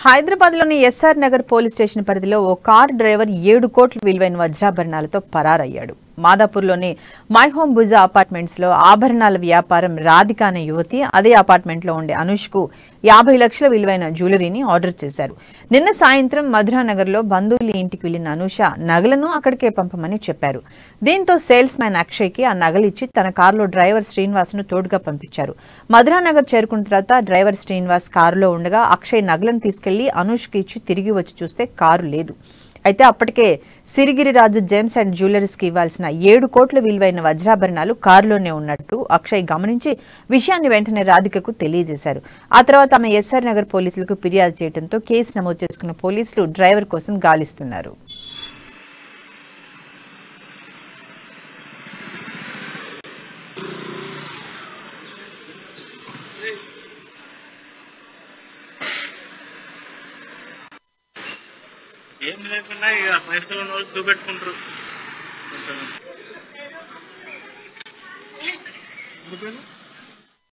హైదరాబాద్లోని SR Nagar police station పరిధిలో ఓ car driver 7 కోట్ల విలువైన వజ్రాభరణాలతో పరారయ్యాడు. మాదాపూర్లోని మై హోమ్ బుజా అపార్ట్మెంట్స్లో ఆభరణాల వ్యాపారం రాధిక అనే యువతి అదే అపార్ట్మెంట్లో ఉండే అనుష్కు 50 లక్షల విలువైన జ్యువెలరీని ఆర్డర్ చేశారు. నిన్న సాయంత్రం మధురానగర్లో బంధువుల ఇంటికి వెళ్లిన అనూష నగలను అక్కడికే పంపమని చెప్పారు. దీంతో సేల్స్ మ్యాన్ అక్షయ్కి ఆ నగలిచ్చి తన కారులో డ్రైవర్ శ్రీనివాస్ను తోడుగా పంపించారు. మధురానగర్ చేరుకున్న తర్వాత డ్రైవర్ శ్రీనివాస్ కారులో ఉండగా అక్షయ్ నగలను తీసుకెళ్లి అనూష్కి ఇచ్చి తిరిగి వచ్చి చూస్తే కారు లేదు. అయితే అప్పటికే సిరిగిరిరాజు జెమ్స్ అండ్ జ్యువెలరీస్కి ఇవ్వాల్సిన 7 కోట్ల విలువైన వజ్రాభరణాలు కారులోనే ఉన్నట్టు అక్షయ్ గమనించి విషయాన్ని వెంటనే రాధికకు తెలియజేశారు. ఆ తర్వాత ఆమె ఎస్ఆర్ నగర్ పోలీసులకు ఫిర్యాదు చేయడంతో కేసు నమోదు చేసుకున్న పోలీసులు డ్రైవర్ కోసం గాలిస్తున్నారు. ఏం లేకున్నా ఇక పైసలు ఉన్న వాళ్ళు చూపెట్టుకుంటారు.